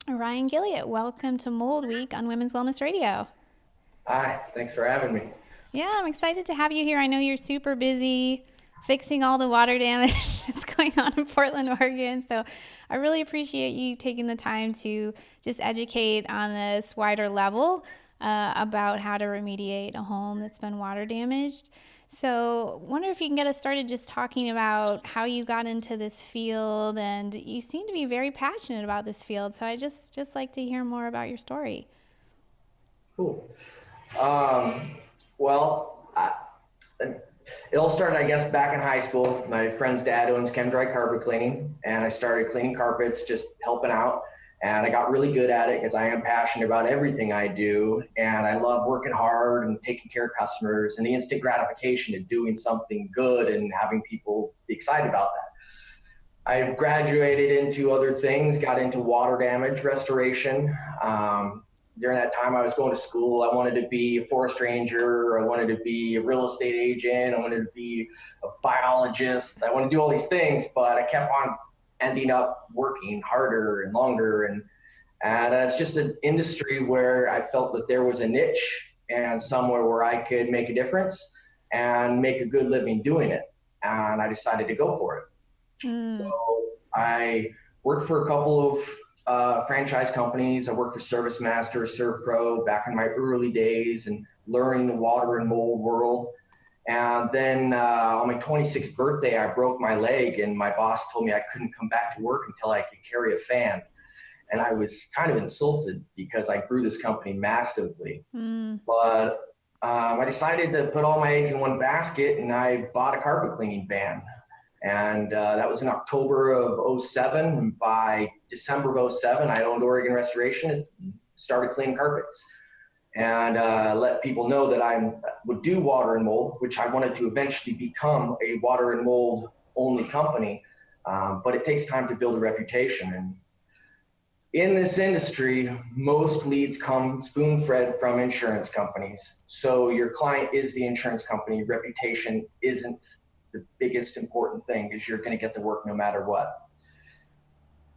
Ryan Gilyeat, welcome to Mold Week on Women's Wellness Radio. Hi, thanks for having me. Yeah, I'm excited to have you here. I know you're super busy fixing all the water damage that's going on in Portland, Oregon. So I really appreciate you taking the time to just educate on this wider level about how to remediate a home that's been water damaged. So, wonder if you can get us started just talking about how you got into this field, and you seem to be very passionate about this field. So, I just like to hear more about your story. Cool. Um, well, I, it all started, I guess, back in high school. My friend's dad owns Chem Dry Carpet Cleaning, and I started cleaning carpets, just helping out. And I got really good at it because I am passionate about everything I do, and I love working hard and taking care of customers, and the instant gratification of doing something good and having people be excited about that. I graduated into other things, got into water damage restoration. During that time, I was going to school. I wanted to be a forest ranger. I wanted to be a real estate agent. I wanted to be a biologist. I wanted to do all these things, but I kept on ending up working harder and longer. And it's just an industry where I felt that there was a niche and somewhere where I could make a difference and make a good living doing it. And I decided to go for it. So Mm. I worked for a couple of franchise companies. I worked for Service Master, ServPro back in my early days and learning the water and mold world. And then on my 26th birthday, I broke my leg, and my boss told me I couldn't come back to work until I could carry a fan. And I was kind of insulted because I grew this company massively. Mm. But I decided to put all my eggs in one basket, and I bought a carpet cleaning van. And that was in October of '07. And by December of '07, I owned Oregon Restoration and started cleaning carpets and let people know that I would do water and mold, which I wanted to eventually become a water and mold only company. But it takes time to build a reputation. And in this industry, most leads come spoon-fed from insurance companies. So your client is the insurance company. Reputation isn't the biggest important thing because you're going to get the work no matter what.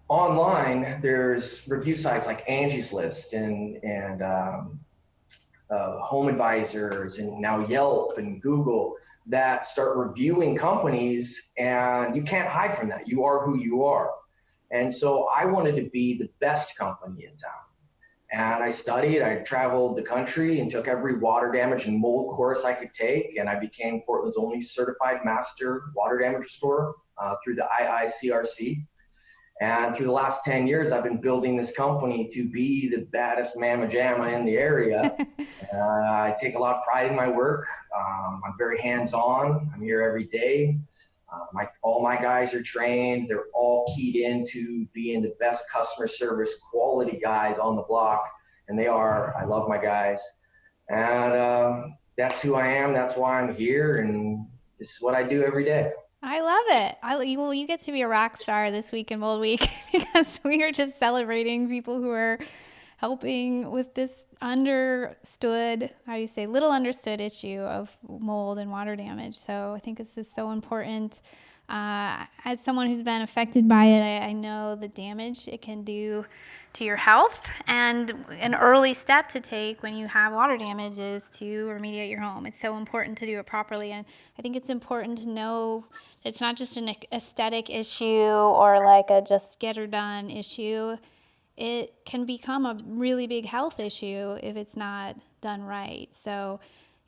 Online, there's review sites like Angie's List and Home Advisors and now Yelp and Google that start reviewing companies, and you can't hide from that. You are who you are. And so I wanted to be the best company in town. And I studied, I traveled the country and took every water damage and mold course I could take. And I became Portland's only certified master water damage restorer through the IICRC. And through the last 10 years, I've been building this company to be the baddest mamma jamma in the area. I take a lot of pride in my work. I'm very hands-on. I'm here every day. All my guys are trained. They're all keyed into being the best customer service quality guys on the block. And they are. I love my guys. And that's who I am. That's why I'm here. And this is what I do every day. I love it. Well, you get to be a rock star this week in Mold Week because we are just celebrating people who are helping with this understood, how do you say, little understood issue of mold and water damage. So I think this is so important. As someone who's been affected by it, I know the damage it can do to your health. And an early step to take when you have water damage is to remediate your home. It's so important to do it properly. And I think it's important to know it's not just an aesthetic issue or like a just get her done issue. It can become a really big health issue if it's not done right. So,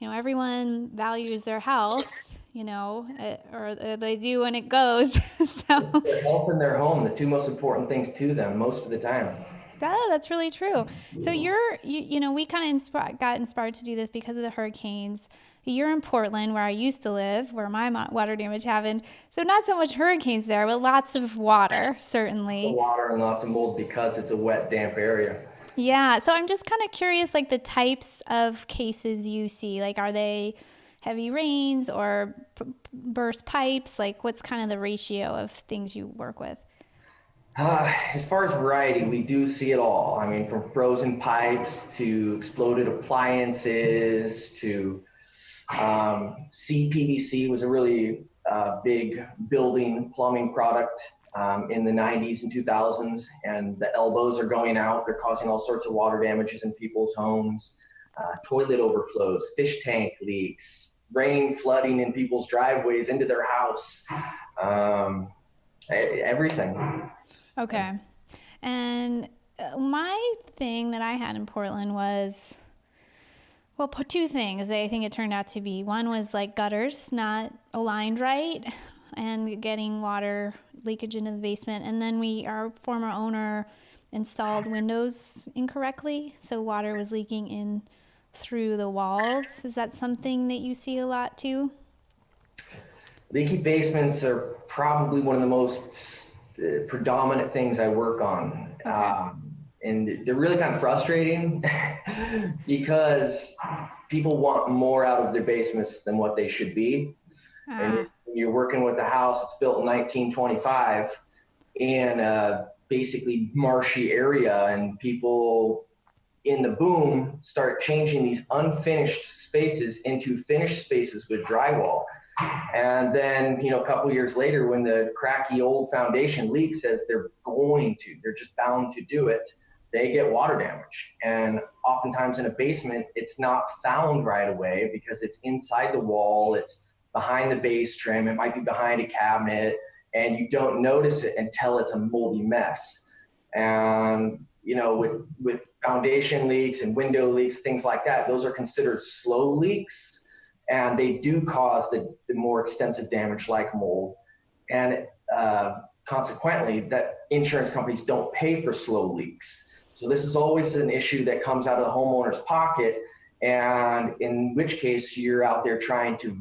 everyone values their health, or they do when it goes. It's So, their health and their home, the two most important things to them most of the time. that's really true. So we kind of got inspired to do this because of the hurricanes. You're in Portland, where I used to live, where my water damage happened. So not so much hurricanes there, but lots of water, Lots of certainly. water and lots of mold because it's a wet, damp area. Yeah. So I'm just kind of curious, like the types of cases you see. Like, are they heavy rains or burst pipes? Like, what's kind of the ratio of things you work with? As far as variety, we do see it all. I mean, from frozen pipes to exploded appliances to CPVC was a really big building plumbing product. in the 90s and 2000s, and the elbows are going out. They're causing all sorts of water damages in people's homes, toilet overflows, fish tank leaks, rain flooding in people's driveways into their house, everything. Okay. And my thing that I had in Portland was, well, two things I think it turned out to be. One was like gutters not aligned right and getting water leakage into the basement. And then our former owner installed windows incorrectly, so water was leaking in through the walls. Is that something that you see a lot too? Leaky basements are probably one of the most predominant things I work on. Okay. And they're really kind of frustrating because people want more out of their basements than what they should be. And you're working with a house that's built in 1925 in a basically marshy area, and people in the boom start changing these unfinished spaces into finished spaces with drywall. And then, a couple of years later, when the cracky old foundation leaks, as they're just bound to do it, they get water damage. And oftentimes in a basement, it's not found right away because it's inside the wall, it's behind the base trim, it might be behind a cabinet, and you don't notice it until it's a moldy mess. And with foundation leaks and window leaks, things like that, those are considered slow leaks, and they do cause the more extensive damage like mold. And consequently, that insurance companies don't pay for slow leaks. So this is always an issue that comes out of the homeowner's pocket, and in which case you're out there trying to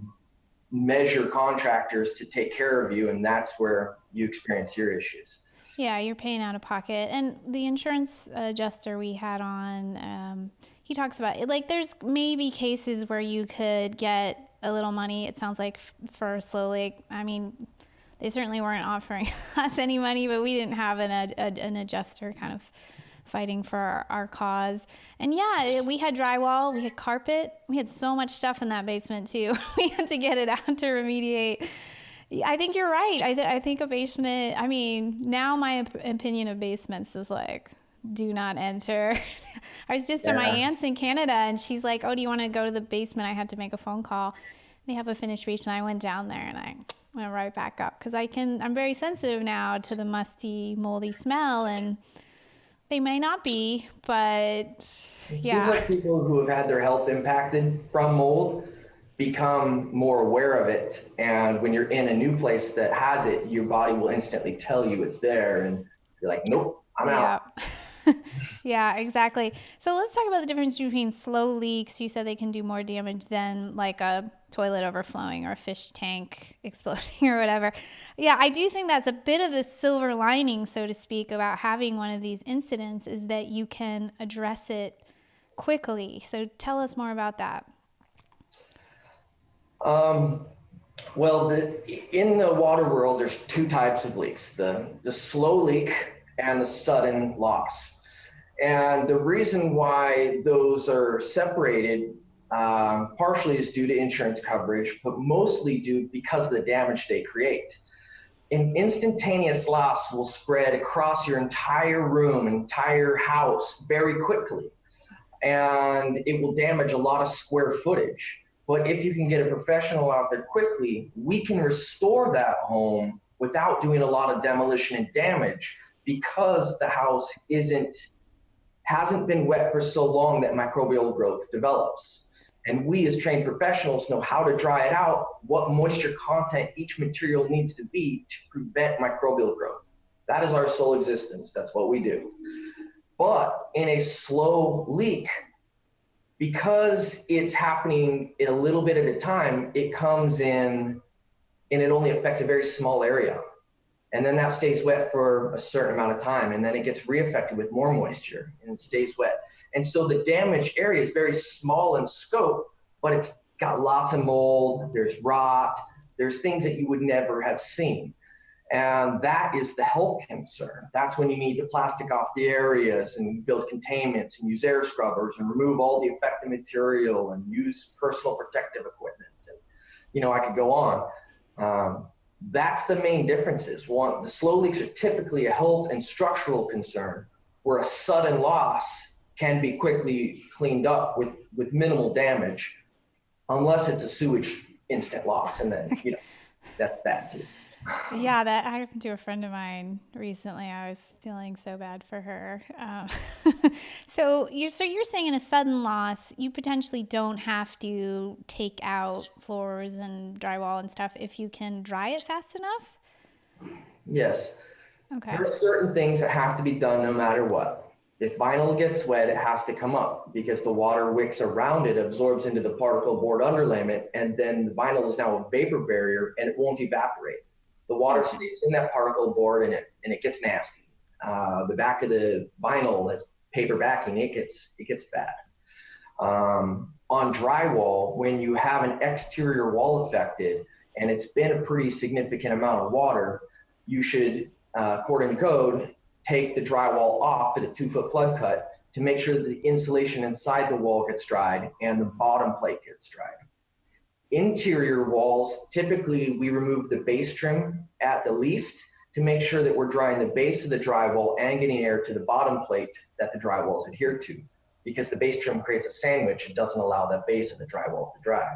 measure contractors to take care of you, and that's where you experience your issues. Yeah, you're paying out of pocket. And the insurance adjuster we had on, he talks about it. Like, there's maybe cases where you could get a little money, it sounds like, for a slow leak. I mean, they certainly weren't offering us any money, but we didn't have an adjuster kind of fighting for our cause. And yeah, we had drywall, we had carpet, we had so much stuff in that basement too. We had to get it out to remediate. I think you're right. I think a basement, now my opinion of basements is like, do not enter. I was just at my aunt's in Canada, and she's like, oh, do you want to go to the basement? I had to make a phone call. They have a finished basement. I went down there and I went right back up because I'm very sensitive now to the musty, moldy smell, and they may not be, but yeah. It seems like people who have had their health impacted from mold become more aware of it. And when you're in a new place that has it, your body will instantly tell you it's there. And you're like, nope, I'm out. Yeah, exactly. So let's talk about the difference between slow leaks. You said they can do more damage than like a toilet overflowing or a fish tank exploding or whatever. Yeah, I do think that's a bit of the silver lining, so to speak, about having one of these incidents is that you can address it quickly. So tell us more about that. Well, in the water world, there's two types of leaks, the slow leak and the sudden loss. And the reason why those are separated partially is due to insurance coverage, but mostly due because of the damage they create. An instantaneous loss will spread across your entire room, entire house very quickly, and it will damage a lot of square footage. But if you can get a professional out there quickly, we can restore that home without doing a lot of demolition and damage because the house hasn't been wet for so long that microbial growth develops. And we as trained professionals know how to dry it out, what moisture content each material needs to be to prevent microbial growth. That is our sole existence. That's what we do. But in a slow leak, because it's happening in a little bit at a time, it comes in and it only affects a very small area. And then that stays wet for a certain amount of time, and then it gets reaffected with more moisture and it stays wet. And so the damaged area is very small in scope, but it's got lots of mold, there's rot, there's things that you would never have seen. And that is the health concern. That's when you need to plastic off the areas and build containments and use air scrubbers and remove all the affected material and use personal protective equipment. And, I could go on. That's the main differences. One, the slow leaks are typically a health and structural concern, where a sudden loss can be quickly cleaned up with minimal damage, unless it's a sewage instant loss, and then that's bad too. Yeah, that happened to a friend of mine recently. I was feeling so bad for her. So you're saying in a sudden loss, you potentially don't have to take out floors and drywall and stuff if you can dry it fast enough? Yes, there Okay. are certain things that have to be done no matter what. If vinyl gets wet, it has to come up because the water wicks around it absorbs into the particle board underlayment, and then the vinyl is now a vapor barrier and it won't evaporate. The water Okay. stays in that particle board and it gets nasty. The back of the vinyl has paper backing, it gets bad. On drywall, when you have an exterior wall affected and it's been a pretty significant amount of water, you should, according to code, take the drywall off at a 2-foot flood cut to make sure that the insulation inside the wall gets dried and the bottom plate gets dried. Interior walls, typically we remove the base trim at the least to make sure that we're drying the base of the drywall and getting air to the bottom plate that the drywall is adhered to, because the base trim creates a sandwich and doesn't allow that base of the drywall to dry.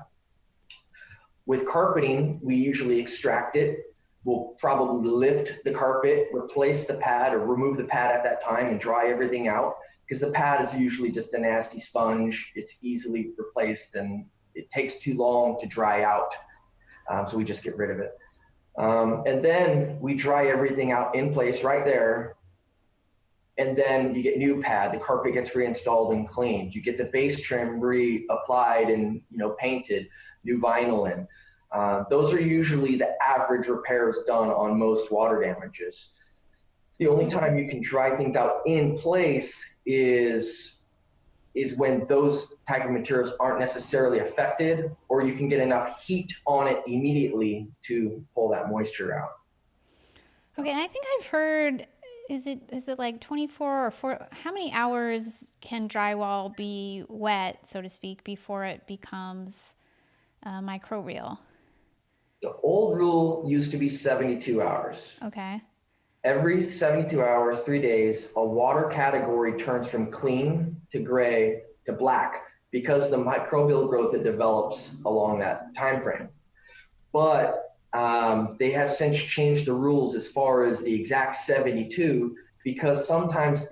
With carpeting, we usually extract it. We'll probably lift the carpet, replace the pad, or remove the pad at that time and dry everything out, because the pad is usually just a nasty sponge. It's easily replaced and it takes too long to dry out. So we just get rid of it. And then we dry everything out in place right there. And then you get new pad, the carpet gets reinstalled and cleaned. You get the base trim reapplied and painted, new vinyl in. Those are usually the average repairs done on most water damages. The only time you can dry things out in place is when those type of materials aren't necessarily affected, or you can get enough heat on it immediately to pull that moisture out. Okay, and I think I've heard, is it like 24 or 4, how many hours can drywall be wet, so to speak, before it becomes microbial? The old rule used to be 72 hours. Okay. Every 72 hours, 3 days, a water category turns from clean to gray to black because the microbial growth that develops along that time frame. But they have since changed the rules as far as the exact 72, because sometimes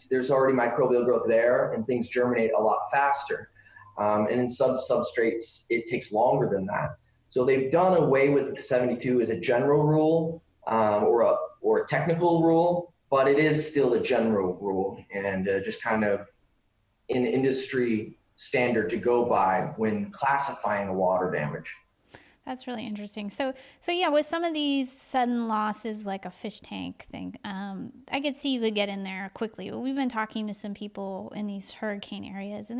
there's already microbial growth there and things germinate a lot faster. And in some substrates, it takes longer than that. So they've done away with the 72 as a general rule, or a technical rule, but it is still a general rule and just kind of an industry standard to go by when classifying a water damage. That's really interesting. So yeah, with some of these sudden losses, like a fish tank thing, I could see you could get in there quickly. But we've been talking to some people in these hurricane areas, and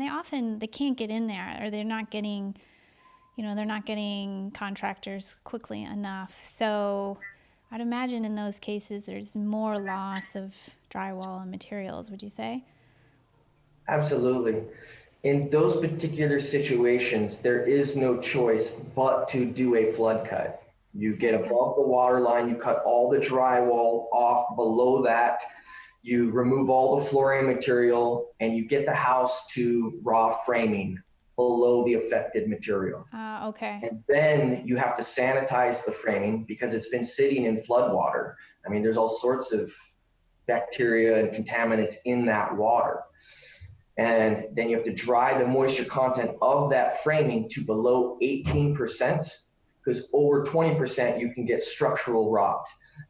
they can't get in there, or they're not getting contractors quickly enough. So I'd imagine in those cases, there's more loss of drywall and materials. Would you say? Absolutely. In those particular situations, there is no choice but to do a flood cut. You get Okay. above the water line, you cut all the drywall off below that, you remove all the flooring material, and you get the house to raw framing below the affected material. Okay. And then you have to sanitize the framing because it's been sitting in flood water. I mean, there's all sorts of bacteria and contaminants in that water. And then you have to dry the moisture content of that framing to below 18%, because over 20% you can get structural rot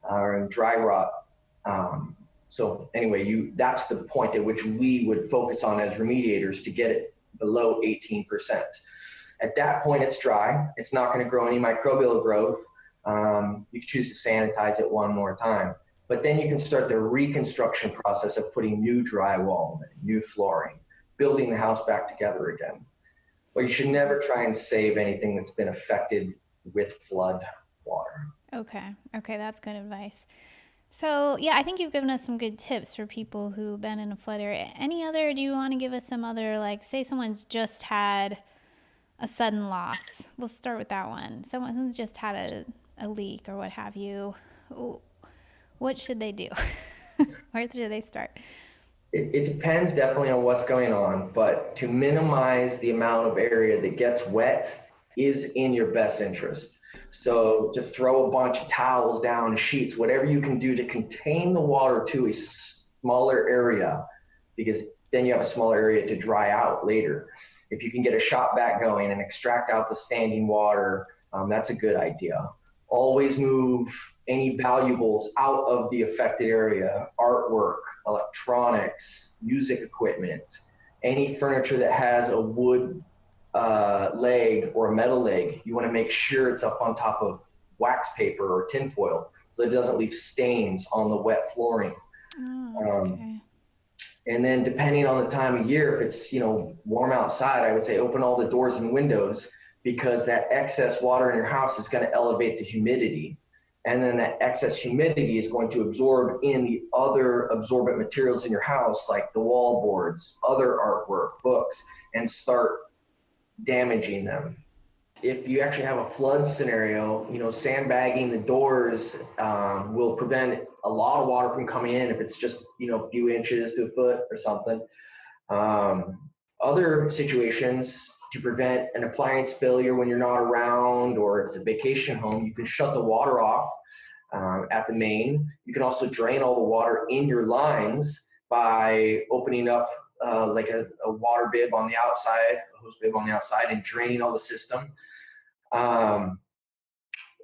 or dry rot. So anyway, that's the point at which we would focus on as remediators to get it below 18%. At that point, it's dry. It's not going to grow any microbial growth. You can choose to sanitize it one more time. But then you can start the reconstruction process of putting new drywall, new flooring, building the house back together again. But you should never try and save anything that's been affected with flood water. Okay. Okay. That's good advice. So, yeah, I think you've given us some good tips for people who've been in a flood area. Do you want to give us some other, like, say someone's just had a sudden loss? We'll start with that one. Someone who's just had a leak or what have you, what should they do? Where should they start? It depends definitely on what's going on, but to minimize the amount of area that gets wet is in your best interest. So to throw a bunch of towels down, sheets, whatever you can do to contain the water to a smaller area, because then you have a smaller area to dry out later. If you can get a shop vac going and extract out the standing water, that's a good idea. Always move any valuables out of the affected area, artwork, electronics, music equipment, any furniture that has a wood leg or a metal leg. You want to make sure it's up on top of wax paper or tinfoil so it doesn't leave stains on the wet flooring. Oh, Um, okay. and then depending on the time of year, if it's, warm outside, I would say open all the doors and windows, because that excess water in your house is going to elevate the humidity. And then that excess humidity is going to absorb in the other absorbent materials in your house, like the wall boards, other artwork, books, and start damaging them. If you actually have a flood scenario, sandbagging the doors will prevent a lot of water from coming in if it's just, a few inches to a foot or something. Other situations, to prevent an appliance failure when you're not around, or if it's a vacation home, you can shut the water off at the main. You can also drain all the water in your lines by opening up like a water bib on the outside, a hose bib on the outside, and draining all the system.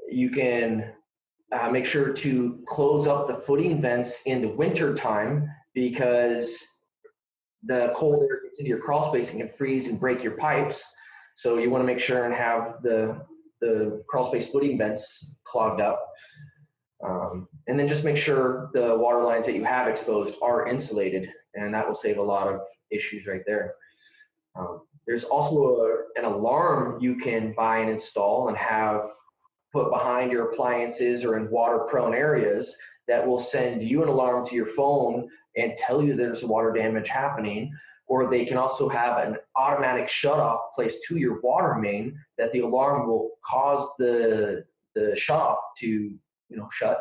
You can make sure to close up the footing vents in the winter time, because the cold air gets into your crawl space and can freeze and break your pipes. So you want to make sure and have the crawl space footing vents clogged up. And then just make sure the water lines that you have exposed are insulated, and that will save a lot of issues right there. There's also an alarm you can buy and install and have put behind your appliances or in water prone areas that will send you an alarm to your phone and tell you there's water damage happening. Or they can also have an automatic shut off placed to your water main that the alarm will cause the shut off to shut,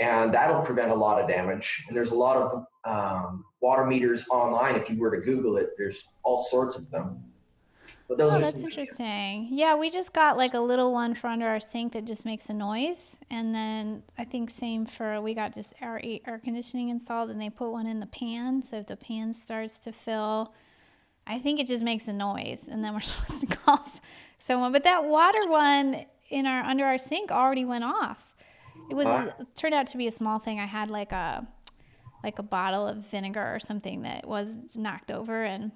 and that'll prevent a lot of damage. And there's a lot of water meters online. If you were to Google it, there's all sorts of them. But those Oh, are that's some. interesting. Yeah, we just got like a little one for under our sink that just makes a noise. And then I think same for, we got just our air conditioning installed, and they put one in the pan. So if the pan starts to fill, I think it just makes a noise, and then we're supposed to call someone. But that water one in our under our sink already went off. It turned out to be a small thing. I had like a bottle of vinegar or something that was knocked over, and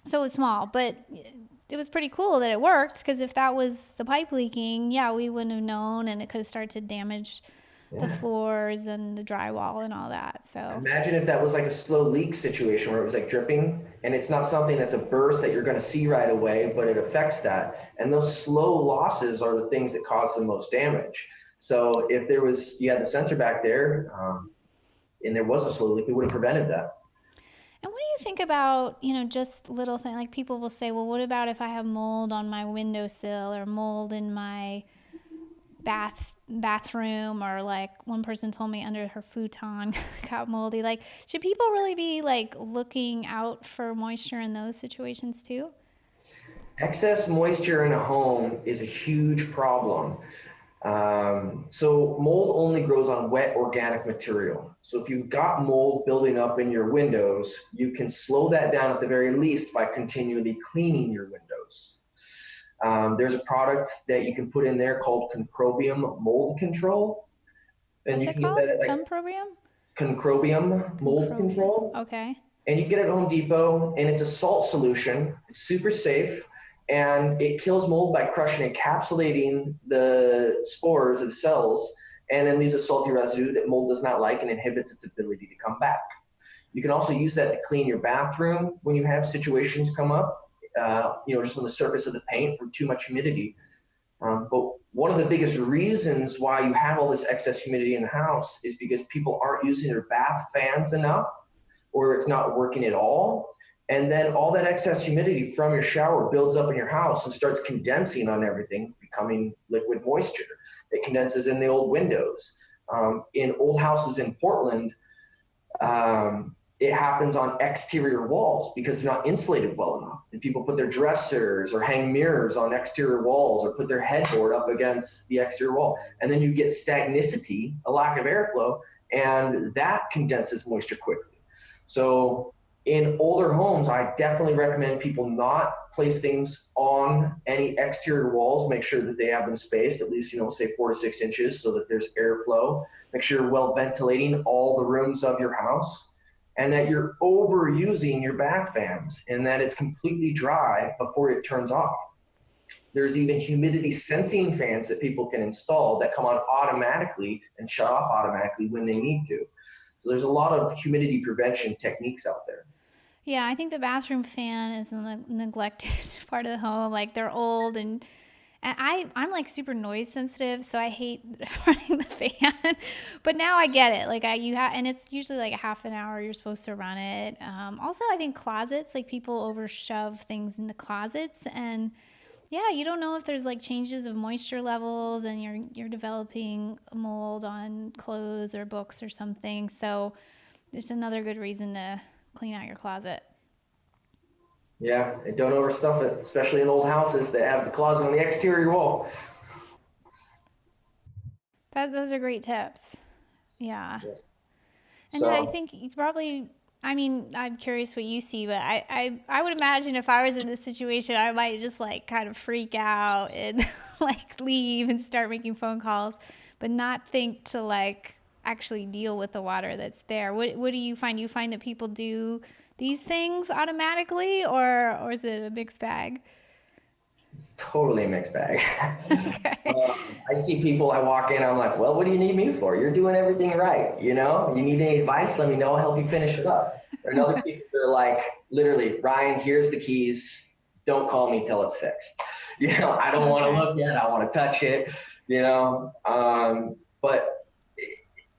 so it was small, but it was pretty cool that it worked, because if that was the pipe leaking, yeah, we wouldn't have known, and it could have started to damage the floors and the drywall and all that. So Imagine if that was like a slow leak situation where it was like dripping, and it's not something that's a burst that you're going to see right away, but it affects that. And those slow losses are the things that cause the most damage. So if you had the sensor back there, and there was a slow leak, it would have prevented that. And what do you think about, just little things like people will say, well, what about if I have mold on my windowsill or mold in my bathroom, or like one person told me under her futon got moldy. Like, should people really be like looking out for moisture in those situations too? Excess moisture in a home is a huge problem. So mold only grows on wet organic material. So if you've got mold building up in your windows, you can slow that down at the very least by continually cleaning your windows. There's a product that you can put in there called Concrobium Mold Control. And What's you it can get called? that at like Cumprobium? Concrobium Mold Concrobium. Control. Okay. And you get it at Home Depot, and it's a salt solution. It's super safe, and it kills mold by crushing, encapsulating the spores of the cells, and then leaves a salty residue that mold does not like and inhibits its ability to come back. You can also use that to clean your bathroom when you have situations come up, just on the surface of the paint from too much humidity. But one of the biggest reasons why you have all this excess humidity in the house is because people aren't using their bath fans enough, or it's not working at all. And then all that excess humidity from your shower builds up in your house and starts condensing on everything, becoming liquid moisture. It condenses in the old windows. In old houses in Portland, it happens on exterior walls because they're not insulated well enough. And people put their dressers or hang mirrors on exterior walls or put their headboard up against the exterior wall. And then you get stagnicity, a lack of airflow, and that condenses moisture quickly. So in older homes, I definitely recommend people not place things on any exterior walls. Make sure that they have them spaced at least, say 4 to 6 inches so that there's airflow. Make sure you're well ventilating all the rooms of your house, and that you're overusing your bath fans and that it's completely dry before it turns off. There's even humidity sensing fans that people can install that come on automatically and shut off automatically when they need to. So there's a lot of humidity prevention techniques out there. Yeah, I think the bathroom fan is a neglected part of the home. Like they're old and I'm like super noise sensitive, so I hate running the fan. But now I get it. Like and it's usually like a half an hour you're supposed to run it. Also, I think closets, like people over shove things into closets, and yeah, you don't know if there's like changes of moisture levels, and you're developing mold on clothes or books or something. So there's another good reason to clean out your closet. Yeah, and don't overstuff it, especially in old houses that have the closet on the exterior wall. Those are great tips. Yeah. And then I So think it's probably, I mean, I'm curious what you see, but I would imagine if I was in this situation, I might just like kind of freak out and like leave and start making phone calls, but not think to like actually deal with the water that's there. What do you find? Do you find that people do these things automatically, or is it a mixed bag? it's totally a mixed bag. Okay. I see people, I walk in, I'm like, well, what do you need me for? You're doing everything right. You need any advice? Let me know. I'll help you finish it up. There are other people that are like, literally, Ryan, here's the keys. Don't call me till it's fixed. I don't want to Okay. look at it. I want to touch it, but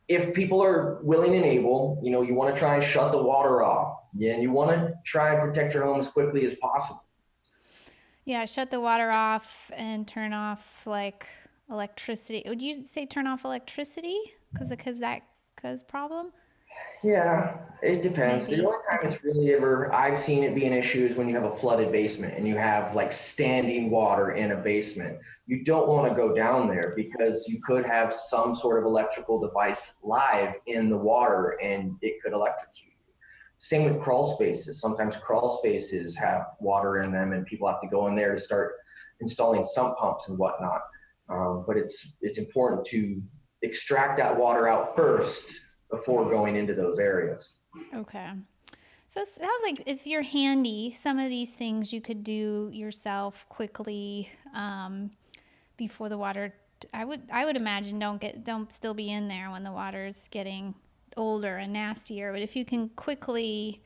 if people are willing and able, you want to try and shut the water off. Yeah, and you want to try and protect your home as quickly as possible. Yeah, shut the water off and turn off like electricity. Would you say turn off electricity? Because that cause problem? Yeah, it depends. The Maybe. only time Okay. it's really ever I've seen it be an issue is when you have a flooded basement and you have like standing water in a basement. You don't want to go down there because you could have some sort of electrical device live in the water and it could electrocute you. Same with crawl spaces. Sometimes crawl spaces have water in them and people have to go in there to start installing sump pumps and whatnot. But it's important to extract that water out first before going into those areas. Okay. So it sounds like if you're handy, some of these things you could do yourself quickly before the water. I would imagine don't still be in there when the water's getting older and nastier. But if you can quickly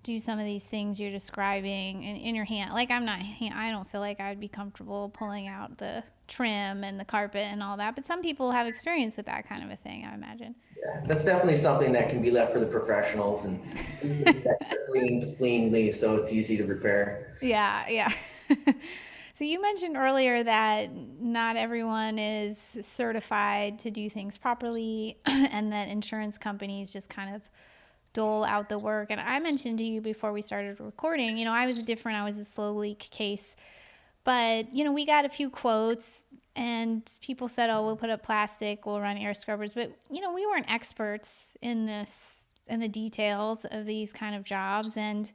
do some of these things you're describing in your hand, like I don't feel like I would be comfortable pulling out the trim and the carpet and all that. But some people have experience with that kind of a thing, I imagine. Yeah, that's definitely something that can be left for the professionals, and you can do that cleanly, so it's easy to repair. Yeah, yeah. So you mentioned earlier that not everyone is certified to do things properly and that insurance companies just kind of dole out the work. And I mentioned to you before we started recording, I was different. I was a slow leak case. But, we got a few quotes and people said, oh, we'll put up plastic, we'll run air scrubbers. But, we weren't experts in the details of these kind of jobs. And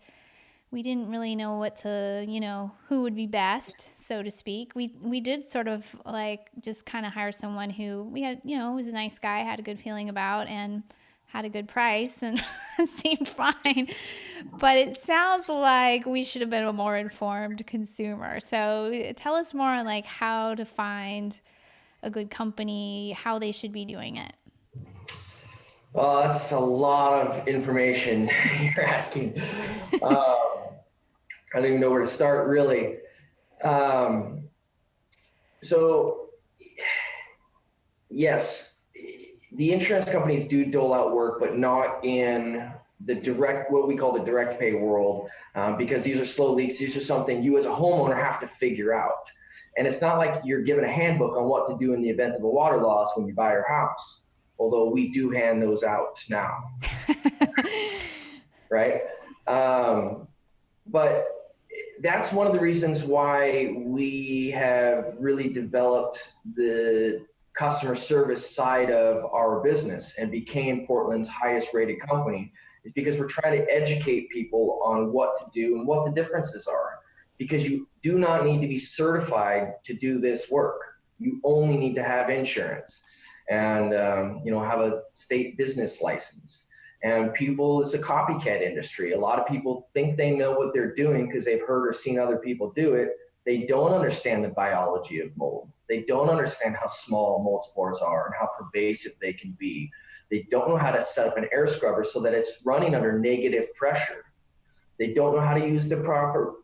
we didn't really know what to, who would be best, so to speak. We did sort of like just kind of hire someone who we had, was a nice guy, had a good feeling about, and had a good price and seemed fine. But it sounds like we should have been a more informed consumer. So tell us more on like how to find a good company, how they should be doing it. Well, that's a lot of information you're asking. I don't even know where to start, really. Um, so, yes, the insurance companies do dole out work, but not in the direct, what we call the direct pay world, because these are slow leaks. These are something you as a homeowner have to figure out. And it's not like you're given a handbook on what to do in the event of a water loss when you buy your house, although we do hand those out now, right? But that's one of the reasons why we have really developed the customer service side of our business and became Portland's highest rated company, is because we're trying to educate people on what to do and what the differences are. Because you do not need to be certified to do this work. You only need to have insurance and have a state business license. And people, it's a copycat industry. A lot of people think they know what they're doing because they've heard or seen other people do it. They don't understand the biology of mold. They don't understand how small mold spores are and how pervasive they can be. They don't know how to set up an air scrubber so that it's running under negative pressure. They don't know how to use the proper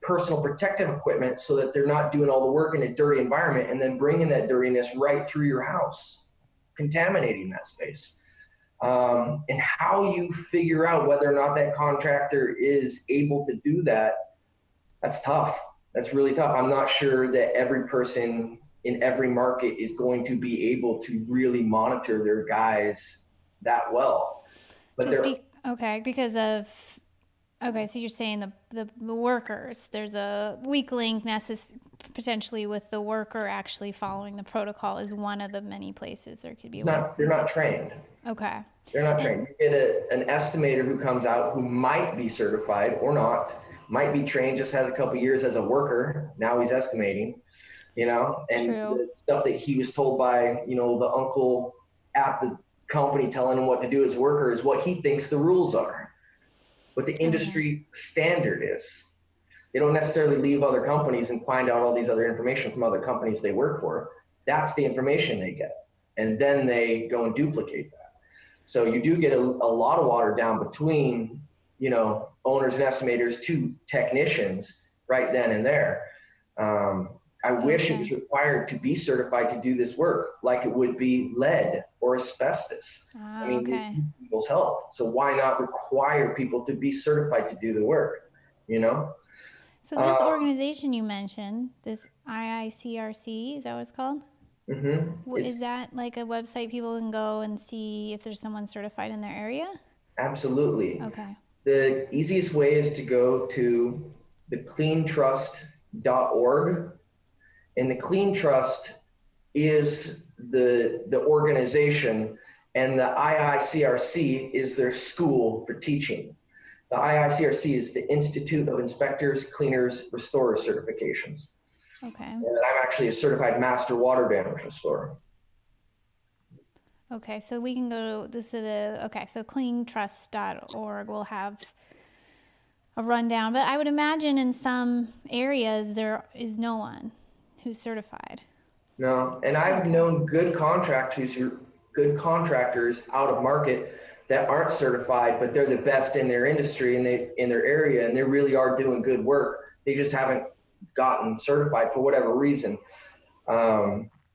personal protective equipment so that they're not doing all the work in a dirty environment and then bringing that dirtiness right through your house, contaminating that space. And how you figure out whether or not that contractor is able to do that, that's tough. That's really tough. I'm not sure that every person in every market is going to be able to really monitor their guys that well. But so you're saying the workers, there's a weak link potentially with the worker actually following the protocol is one of the many places there could be. They're not trained. Okay. They're not trained. You get an estimator who comes out who might be certified or not, might be trained, just has a couple years as a worker. Now he's estimating, and True. the stuff that he was told by, the uncle at the company telling him what to do as a worker is what he thinks the rules are. What the industry standard is. They don't necessarily leave other companies and find out all these other information from other companies they work for. That's the information they get. And then they go and duplicate that. So you do get a lot of water down between, owners and estimators to technicians right then and there. I wish it was required to be certified to do this work, like it would be lead or asbestos. This is people's health. So why not require people to be certified to do the work, So this organization you mentioned, this IICRC, is that what it's called? Mm-hmm. Is that like a website people can go and see if there's someone certified in their area? Absolutely. Okay. The easiest way is to go to the cleantrust.org. And the Clean Trust is the organization, and the IICRC is their school for teaching. The IICRC is the Institute of Inspectors, Cleaners, Restorers certifications. Okay. And I'm actually a certified master water damage restorer. Okay, so we can go to so cleantrust.org will have a rundown, but I would imagine in some areas there is no one who's certified. No, and I've known good contractors out of market that aren't certified, but they're the best in their industry and in their area, and they really are doing good work. They just haven't gotten certified for whatever reason.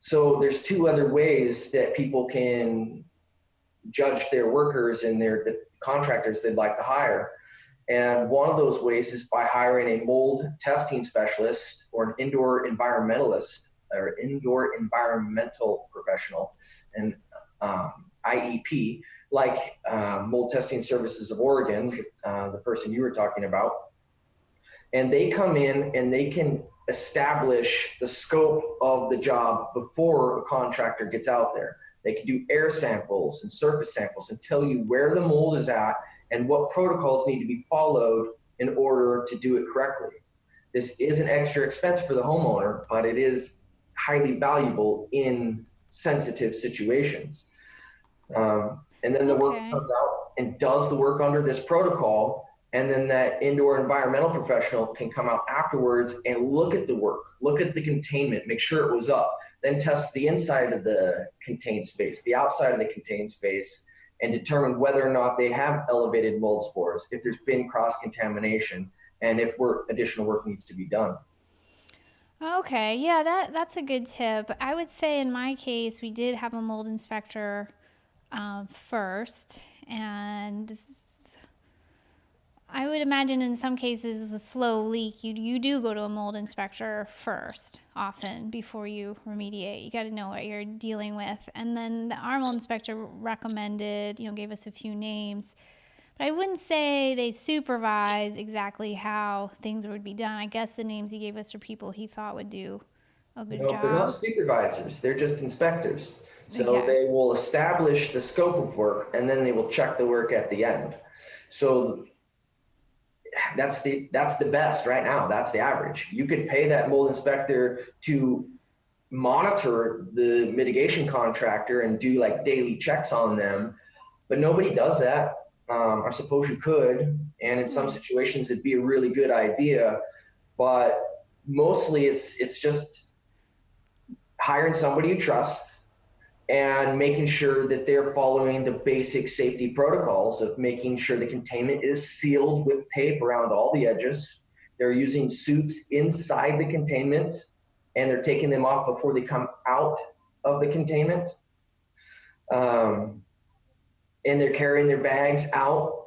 So there's two other ways that people can judge their workers and the contractors they'd like to hire. And one of those ways is by hiring a mold testing specialist or an indoor environmentalist or indoor environmental professional, and IEP, like Mold Testing Services of Oregon, the person you were talking about. And they come in and they can establish the scope of the job before a contractor gets out there. They can do air samples and surface samples and tell you where the mold is at and what protocols need to be followed in order to do it correctly. This is an extra expense for the homeowner, but it is highly valuable in sensitive situations. And then the worker comes out and does the work under this protocol, and then that indoor environmental professional can come out afterwards and look at the work, look at the containment, make sure it was up, then test the inside of the contained space, the outside of the contained space, and determine whether or not they have elevated mold spores, if there's been cross-contamination, and if additional work needs to be done. Okay, yeah, that's a good tip. I would say in my case, we did have a mold inspector first, and I would imagine in some cases, a slow leak, you do go to a mold inspector first, often, before you remediate. You got to know what you're dealing with. And then our mold inspector recommended, gave us a few names. But I wouldn't say they supervise exactly how things would be done. I guess the names he gave us are people he thought would do a good No, they're not job. supervisors, they're just inspectors. So Okay. they will establish the scope of work and then they will check the work at the end. So that's the best right now. That's the average. You could pay that mold inspector to monitor the mitigation contractor and do like daily checks on them, but nobody does that. I suppose you could, and in some Hmm. situations it'd be a really good idea, but mostly it's just hiring somebody you trust and making sure that they're following the basic safety protocols of making sure the containment is sealed with tape around all the edges. They're using suits inside the containment and they're taking them off before they come out of the containment. Um, and they're carrying their bags out.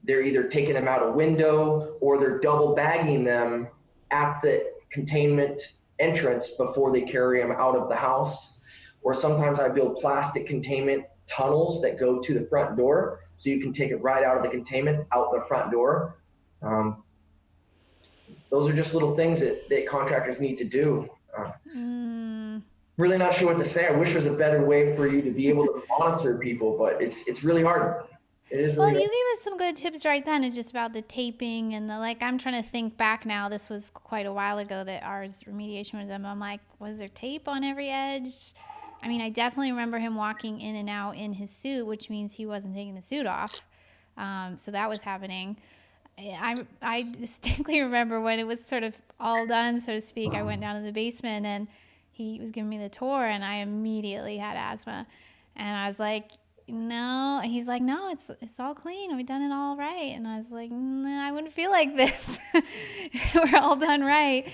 They're either taking them out a window or they're double bagging them at the containment entrance before they carry them out of the house. Or sometimes I build plastic containment tunnels that go to the front door so you can take it right out of the containment out the front door. Um, those are just little things that contractors need to do. Mm. Really not sure what to say. I wish there was a better way for you to be able to monitor people, but it's really hard. It is Well, really hard. you gave us some good tips right then. It's just about the taping and the like. I'm trying to think back now. This was quite a while ago that ours remediation was done. I'm like, was there tape on every edge? I mean, I definitely remember him walking in and out in his suit, which means he wasn't taking the suit off. So that was happening. I distinctly remember when it was sort of all done, so to speak. I went down to the basement and he was giving me the tour, and I immediately had asthma, and I was like, no. And he's like, no, it's all clean. We've done it all right. And I was like, nah, I wouldn't feel like this. We're all done right.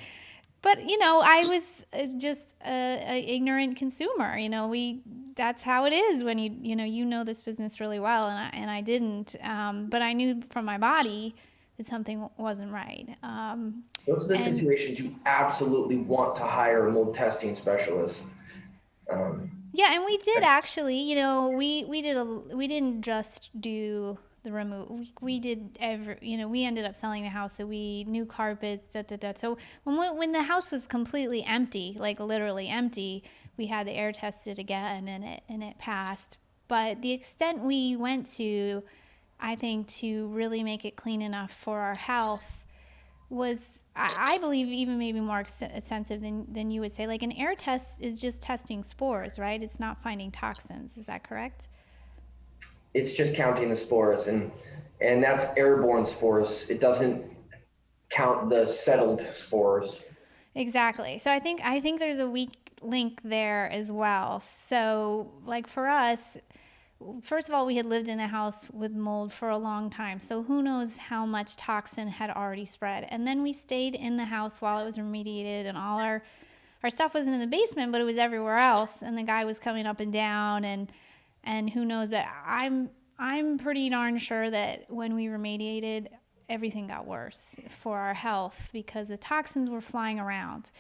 But I was just a ignorant consumer. We that's how it is when you know this business really well, and I didn't. But I knew from my body that something wasn't right. Those are the And situations you absolutely want to hire a mold testing specialist. Um, Yeah, and we did actually. We didn't just do the remove. We did every. We ended up selling the house, so we new carpets. Da, da, da. So when the house was completely empty, like literally empty, we had the air tested again, and it passed. But the extent we went to, I think, to really make it clean enough for our health was I believe even maybe more extensive than you would say. Like an air test is just testing spores, right? It's not finding toxins. Is that correct? it's just counting the spores, and that's airborne spores. It doesn't count the settled spores. Exactly. So I think there's a weak link there as well. So like for us, first of all, we had lived in a house with mold for a long time. So who knows how much toxin had already spread. And then we stayed in the house while it was remediated, and all our stuff wasn't in the basement, but it was everywhere else. And the guy was coming up and down, and who knows. But I'm pretty darn sure that when we remediated, everything got worse for our health because the toxins were flying around.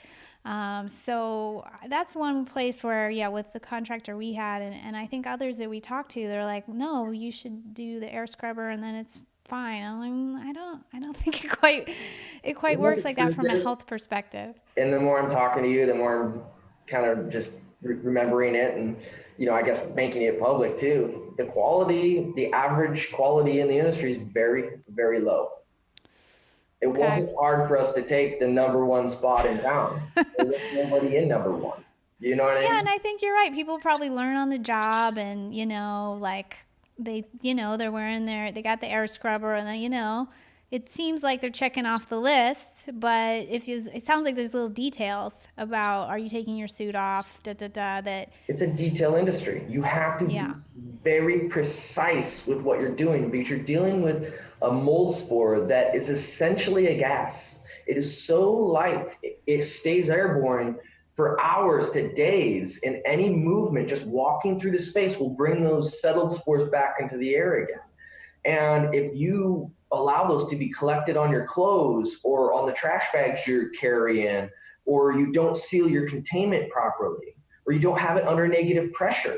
So that's one place where, yeah, with the contractor we had, and I think others that we talked to, they're like, no, you should do the air scrubber and then it's fine. I'm like, I don't think it quite You know, works the like that truth from a is, health perspective. and the more I'm talking to you, the more I'm kind of just remembering it, and I guess making it public too. The quality, the average quality in the industry is very, very low. It Okay. wasn't hard for us to take the number one spot in town. There was nobody in number one. You know what I Yeah, mean? and I think you're right. People probably learn on the job, and like they're wearing they got the air scrubber, and then it seems like they're checking off the list. But it sounds like there's little details about, are you taking your suit off, da da da. That It's a detail industry. You have to be Yeah, very precise with what you're doing because you're dealing with a mold spore that is essentially a gas. It is so light, it stays airborne for hours to days, and any movement just walking through the space will bring those settled spores back into the air again. And if you allow those to be collected on your clothes or on the trash bags you're carrying, or you don't seal your containment properly, or you don't have it under negative pressure,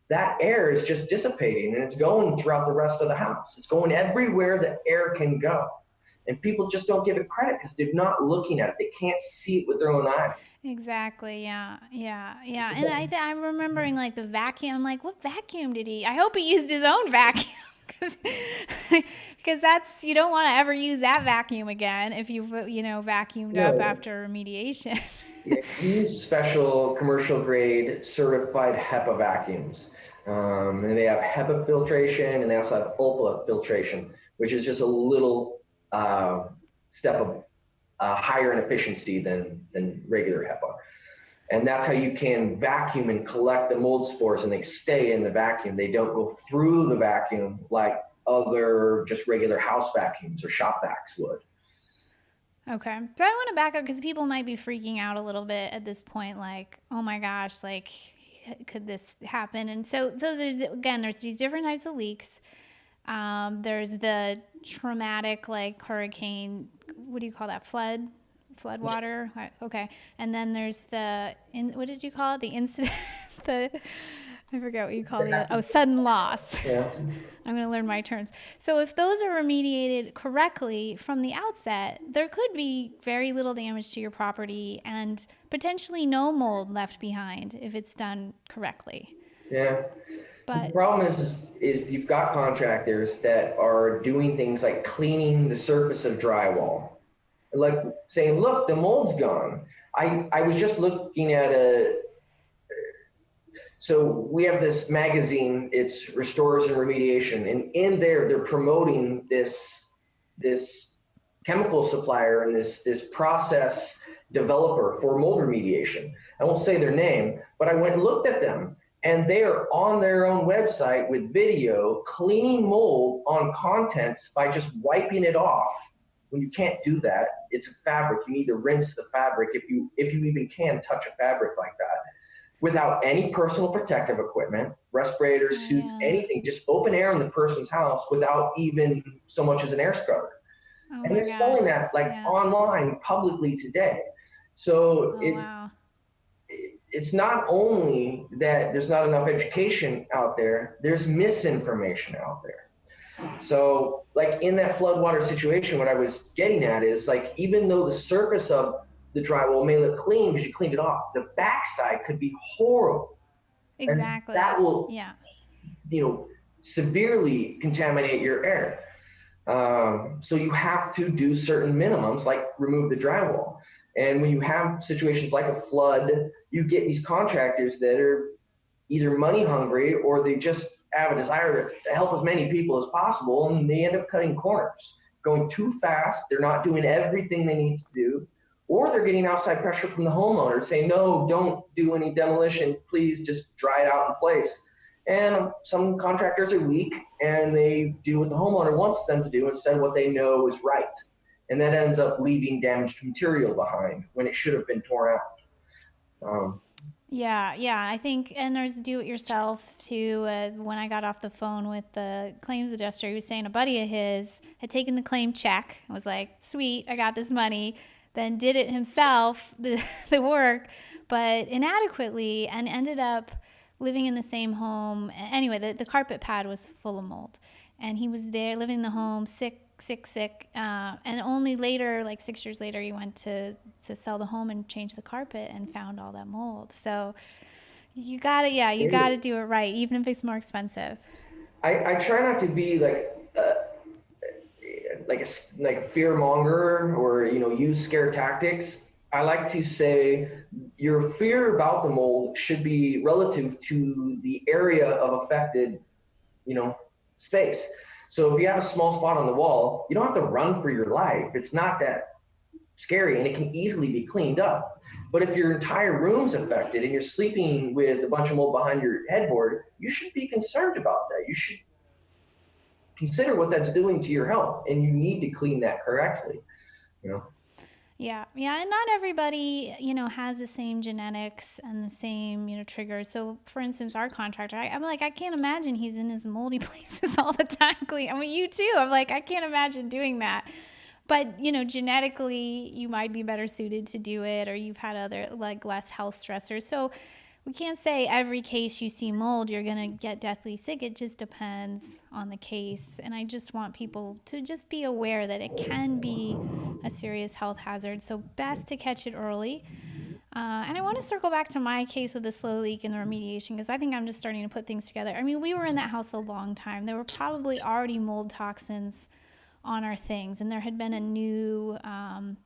that air is just dissipating and it's going throughout the rest of the house. It's going everywhere that air can go. And people just don't give it credit because they're not looking at it. They can't see it with their own eyes. Exactly. Yeah. Yeah. Yeah. It's And like, I'm remembering like the vacuum. I'm like, what vacuum did he? I hope he used his own vacuum. Because because that's, you don't want to ever use that vacuum again if you've, vacuumed up no, after remediation. yeah, use special commercial grade certified HEPA vacuums. And they have HEPA filtration and they also have ULPA filtration, which is just a little step of higher in efficiency than regular HEPA. And that's how you can vacuum and collect the mold spores and they stay in the vacuum. They don't go through the vacuum like other just regular house vacuums or shop vacs would. Okay. So I want to back up because people might be freaking out a little bit at this point, like, oh my gosh, like, could this happen? And so there's these different types of leaks. There's the traumatic, like hurricane, what do you call that? Flood water. Okay. And then there's what did you call it? The incident, the, I forget what you call it. Oh, sudden loss. Yeah. I'm going to learn my terms. So if those are remediated correctly from the outset, there could be very little damage to your property and potentially no mold left behind if it's done correctly. Yeah. The But problem is you've got contractors that are doing things like cleaning the surface of drywall, like saying, look, the mold's gone. I was just looking at so we have this magazine, it's Restorers and Remediation, and in there they're promoting this chemical supplier and this process developer for mold remediation. I won't say their name, but I went and looked at them. And they are on their own website with video cleaning mold on contents by just wiping it off. When you can't do that, it's a fabric. You need to rinse the fabric if you even can touch a fabric like that without any personal protective equipment, respirators, suits, yeah. anything, just open air in the person's house without even so much as an air scrubber. Oh And my they're selling gosh. that like Yeah. online publicly today. So Oh wow. it's not only that there's not enough education out there, there's misinformation out there. So like in that floodwater situation, what I was getting at is like, even though the surface of the drywall may look clean because you cleaned it off, the backside could be horrible. And Exactly. that will, Yeah. severely contaminate your air. So you have to do certain minimums, like remove the drywall. And when you have situations like a flood, you get these contractors that are either money hungry or they just have a desire to help as many people as possible, and they end up cutting corners, going too fast. They're not doing everything they need to do, or they're getting outside pressure from the homeowner saying, no, don't do any demolition, please just dry it out in place. And some contractors are weak and they do what the homeowner wants them to do instead of what they know is right. And that ends up leaving damaged material behind when it should have been torn out. Yeah, yeah, I think, and there's do it yourself too. When I got off the phone with the claims adjuster, he was saying a buddy of his had taken the claim check and was like, sweet, I got this money, then did it himself, the work, but inadequately, and ended up living in the same home. Anyway, the carpet pad was full of mold. And he was there living in the home, sick, sick, sick. And only later, like 6 years later, he went to sell the home and change the carpet and found all that mold. So you gotta do it right, even if it's more expensive. I try not to be like a fear monger or use scare tactics. I like to say your fear about the mold should be relative to the area of affected space. So if you have a small spot on the wall, you don't have to run for your life. It's not that scary and it can easily be cleaned up. But if your entire room's affected and you're sleeping with a bunch of mold behind your headboard, you should be concerned about that. You should consider what that's doing to your health, and you need to clean that correctly. Yeah, yeah, and not everybody, has the same genetics and the same, triggers. So, for instance, our contractor, I'm like, I can't imagine he's in his moldy places all the time. I mean, you too. I'm like, I can't imagine doing that. But, genetically, you might be better suited to do it, or you've had other, like, less health stressors. So, we can't say every case you see mold, you're going to get deathly sick. It just depends on the case. And I just want people to just be aware that it can be a serious health hazard. So, best to catch it early. And I want to circle back to my case with the slow leak and the remediation because I think I'm just starting to put things together. I mean, we were in that house a long time. There were probably already mold toxins on our things, and there had been a new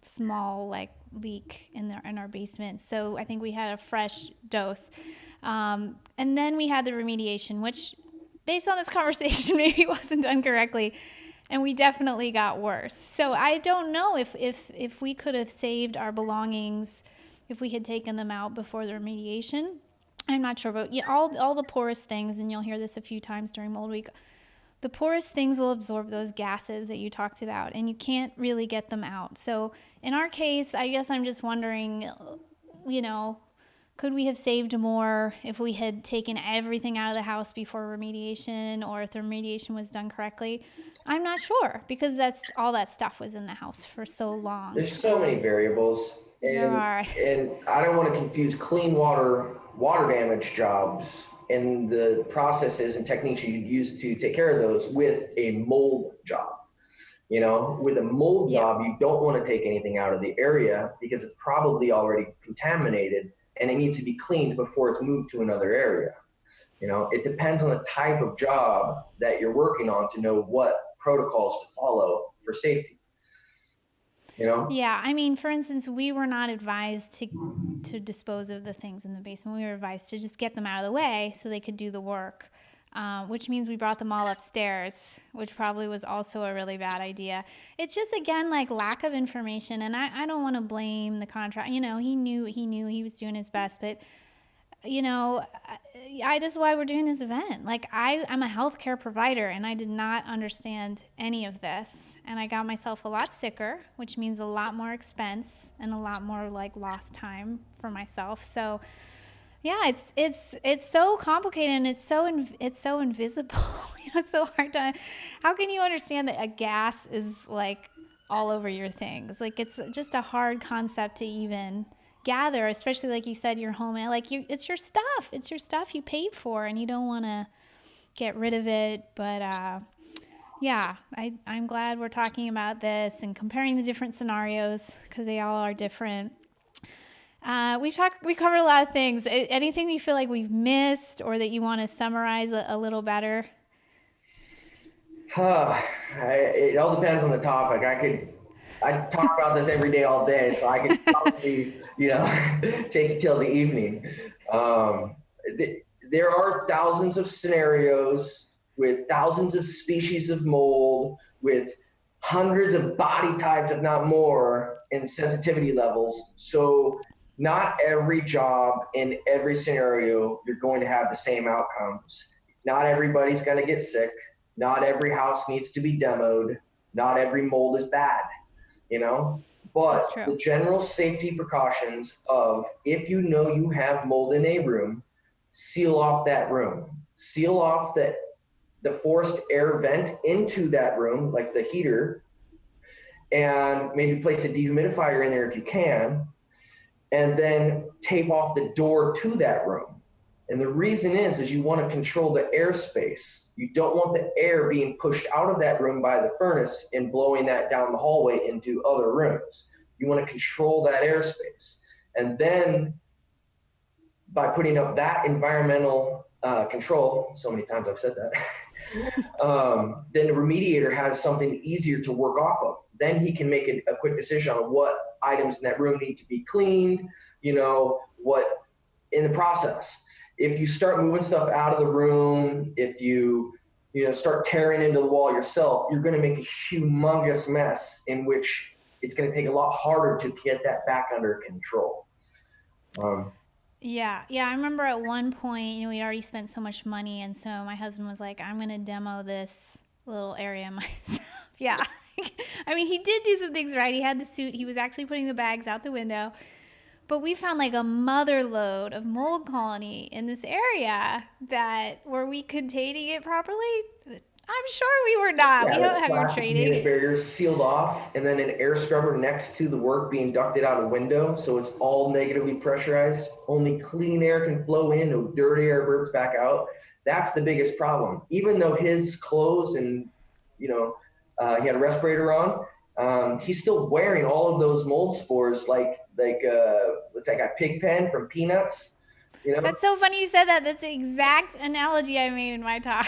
small like leak in our basement. So I think we had a fresh dose, and then we had the remediation, which, based on this conversation, maybe wasn't done correctly, and we definitely got worse. So I don't know if we could have saved our belongings if we had taken them out before the remediation. I'm not sure, but yeah, all the porous things, and you'll hear this a few times during mold week, the porous things will absorb those gases that you talked about, and you can't really get them out. So in our case, I guess I'm just wondering, could we have saved more if we had taken everything out of the house before remediation, or if the remediation was done correctly? I'm not sure because that's all that stuff was in the house for so long. There's so many variables, There and are. I don't want to confuse clean water damage jobs and the processes and techniques you use to take care of those with a mold job. With a mold Yeah. job, you don't want to take anything out of the area because it's probably already contaminated and it needs to be cleaned before it's moved to another area. It depends on the type of job that you're working on to know what protocols to follow for safety. Yeah, I mean, for instance, we were not advised to dispose of the things in the basement. We were advised to just get them out of the way so they could do the work, which means we brought them all upstairs, which probably was also a really bad idea. It's just, again, like lack of information, and I don't want to blame the contract. He knew he was doing his best, but this is why we're doing this event. Like, I'm a healthcare provider, and I did not understand any of this, and I got myself a lot sicker, which means a lot more expense and a lot more like lost time for myself. So yeah, it's so complicated, and it's so invisible. It's so hard to. How can you understand that a gas is like all over your things? Like, it's just a hard concept to even gather, especially like you said, your home, like it's your stuff. It's your stuff you paid for, and you don't want to get rid of it. But yeah, I'm glad we're talking about this and comparing the different scenarios because they all are different. We covered a lot of things. Anything you feel like we've missed or that you want to summarize a little better? It all depends on the topic. I talk about this every day, all day, so I could probably, take it till the evening. There are thousands of scenarios with thousands of species of mold, with hundreds of body types, if not more, in sensitivity levels. So not every job in every scenario, you're going to have the same outcomes. Not everybody's going to get sick. Not every house needs to be demoed. Not every mold is bad, That's but true. the general safety precautions of, if you know you have mold in a room, seal off that room. Seal off the forced air vent into that room, like the heater, and maybe place a dehumidifier in there if you can, and then tape off the door to that room. And the reason is you want to control the airspace. You don't want the air being pushed out of that room by the furnace and blowing that down the hallway into other rooms. You want to control that airspace. And then by putting up that environmental control, so many times I've said that, then the remediator has something easier to work off of. Then he can make a quick decision on what items in that room need to be cleaned, what in the process. If you start moving stuff out of the room, if you start tearing into the wall yourself, you're going to make a humongous mess in which it's going to take a lot harder to get that back under control. Yeah, I remember at one point, we'd already spent so much money, and so my husband was like, "I'm gonna demo this little area myself." Yeah, I mean, he did do some things right. He had the suit. He was actually putting the bags out the window. But we found like a mother load of mold colony in this area that were we containing it properly? I'm sure we were not. We Yeah, don't like have your plastic unit training. barriers sealed off, and then an air scrubber next to the work being ducted out a window, so it's all negatively pressurized. Only clean air can flow in, no dirty air burps back out. That's the biggest problem. Even though his clothes and you know he had a respirator on, he's still wearing all of those mold spores, what's that guy, Pigpen from Peanuts, you know. That's so funny you said that. That's the exact analogy I made in my talk.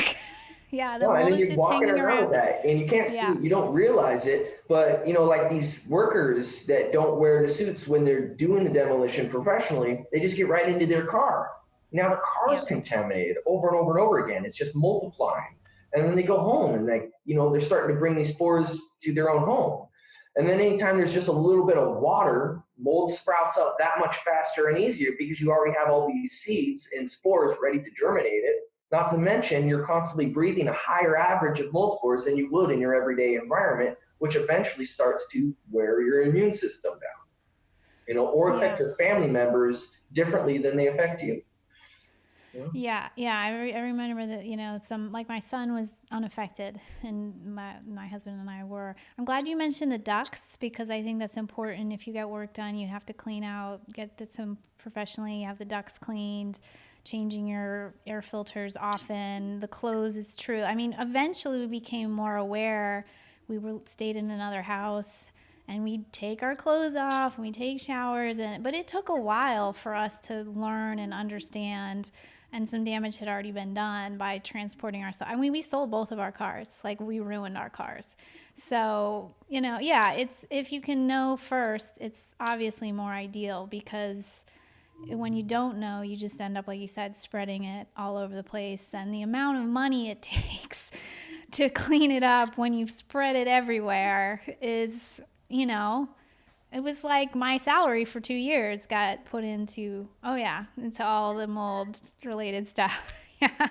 Yeah, the No, and mold then is you're just walking hanging around with around. that, and you can't see Yeah. it, you don't realize it, but like these workers that don't wear the suits when they're doing the demolition professionally, they just get right into their car. Now the car is Yep. contaminated over and over and over again. It's just multiplying. And then they go home and they're starting to bring these spores to their own home. And then anytime there's just a little bit of water, mold sprouts up that much faster and easier because you already have all these seeds and spores ready to germinate it. Not to mention, you're constantly breathing a higher average of mold spores than you would in your everyday environment, which eventually starts to wear your immune system down, or affect Yeah. your family members differently than they affect you. Yeah, yeah, I remember that, some like my son was unaffected and my husband and I were. I'm glad you mentioned the ducts because I think that's important. If you get work done, you have to clean out, get some professionally, have the ducts cleaned, changing your air filters often. The clothes is true. I mean, eventually we became more aware. We were stayed in another house and we'd take our clothes off and we'd take showers but it took a while for us to learn and understand, and some damage had already been done by transporting ourselves. I mean, we sold both of our cars. Like, we ruined our cars. So, yeah, it's, if you can know first, it's obviously more ideal because when you don't know, you just end up, like you said, spreading it all over the place. And the amount of money it takes to clean it up when you've spread it everywhere is, it was like my salary for 2 years got put into, oh yeah, into all the mold related stuff. Yeah.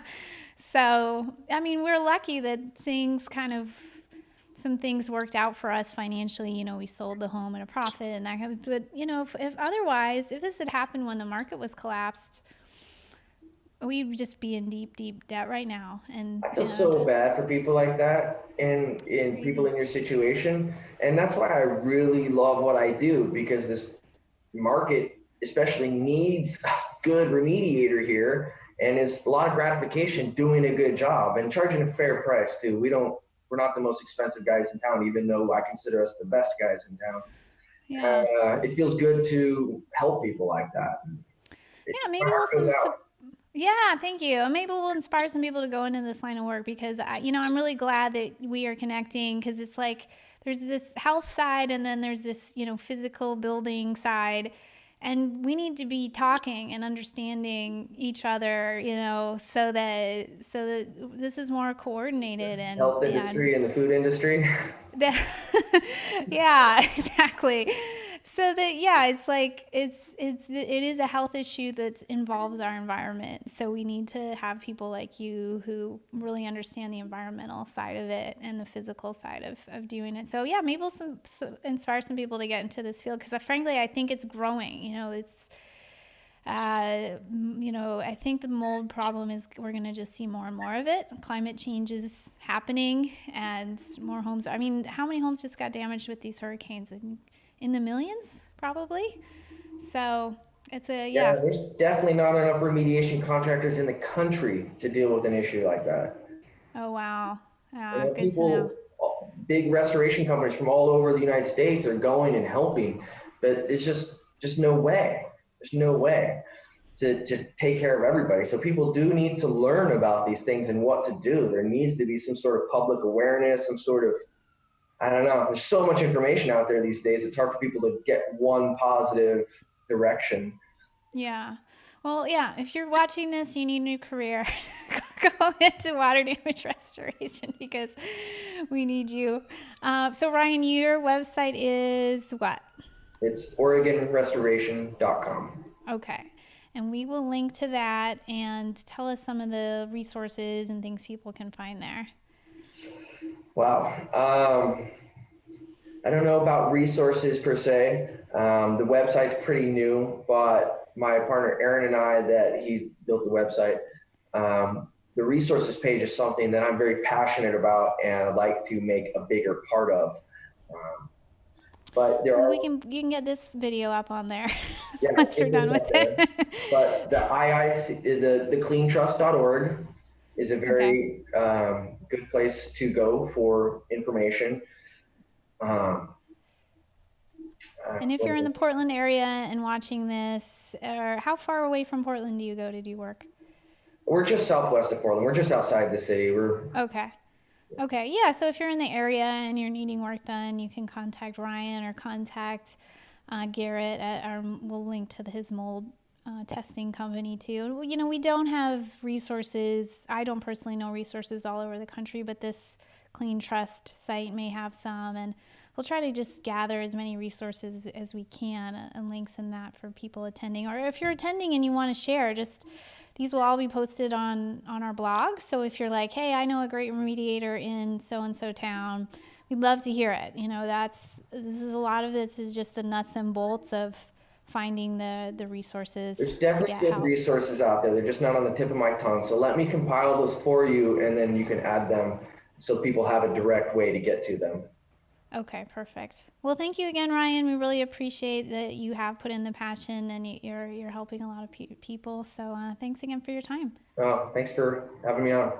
So, I mean, we're lucky that some things worked out for us financially. We sold the home at a profit and that kind of, but if otherwise, if this had happened when the market was collapsed, we'd just be in deep, deep debt right now. I feel so bad for people like that and people Crazy. in your situation. And that's why I really love what I do, because this market especially needs a good remediator here, and it's a lot of gratification doing a good job and charging a fair price too. We're not the most expensive guys in town, even though I consider us the best guys in town. Yeah. It feels good to help people like that. Yeah, My maybe heart goes out. yeah, thank you. Maybe we'll inspire some people to go into this line of work because I'm really glad that we are connecting because it's like there's this health side and then there's this, physical building side. And we need to be talking and understanding each other, so that this is more coordinated Health and industry and the food industry. yeah, exactly. So that yeah, it's like it is a health issue that involves our environment. So we need to have people like you who really understand the environmental side of it and the physical side of doing it. So yeah, maybe inspire some people to get into this field because frankly, I think it's growing. I think the mold problem is we're going to just see more and more of it. Climate change is happening and more homes. I mean, how many homes just got damaged with these hurricanes? In the millions, probably. So Yeah, yeah. there's definitely not enough remediation contractors in the country to deal with an issue like that. Oh, wow. Good to know. People, big restoration companies from all over the United States are going and helping, but it's just no way. There's no way to take care of everybody. So people do need to learn about these things and what to do. There needs to be some sort of public awareness, some sort of, I don't know. There's so much information out there these days. It's hard for people to get one positive direction. Yeah. Well, yeah, if you're watching this, you need a new career. Go into water damage restoration because we need you. So, Ryan, your website is what? It's OregonRestoration.com. Okay. And we will link to that and tell us some of the resources and things people can find there. Wow. I don't know about resources per se. The website's pretty new, but my partner Aaron and I, that he's built the website. The resources page is something that I'm very passionate about and I'd like to make a bigger part of. Um, but there Well, are, you can get this video up on there yeah, once we're it is done up with there. it. But the IIC, the cleantrust.org is a Okay. very good place to go for information. Um, And if you're in the Portland area and watching this, or how far away from Portland do you go to do work? we're just southwest of Portland. We're just outside the city. Okay. Okay. Yeah. So if you're in the area and you're needing work done, you can contact Ryan or contact Garrett at our, we'll link to his mold testing company too. You know, we don't have resources. I don't personally know resources all over the country, but this Clean Trust site may have some, and we'll try to just gather as many resources as we can and links in that for people attending. Or if you're attending and you want to share, just these will all be posted on our blog. So if you're like, hey, I know a great remediator in so and so town, we'd love to hear it. You know, this is a lot of this is just the nuts and bolts of finding the resources There's to definitely get good help. resources out there. They're just not on the tip of my tongue. So let me compile those for you, and then you can add them so people have a direct way to get to them. Okay, perfect. Well, thank you again, Ryan. We really appreciate that you have put in the passion and you're helping a lot of people. So thanks again for your time. Thanks for having me on.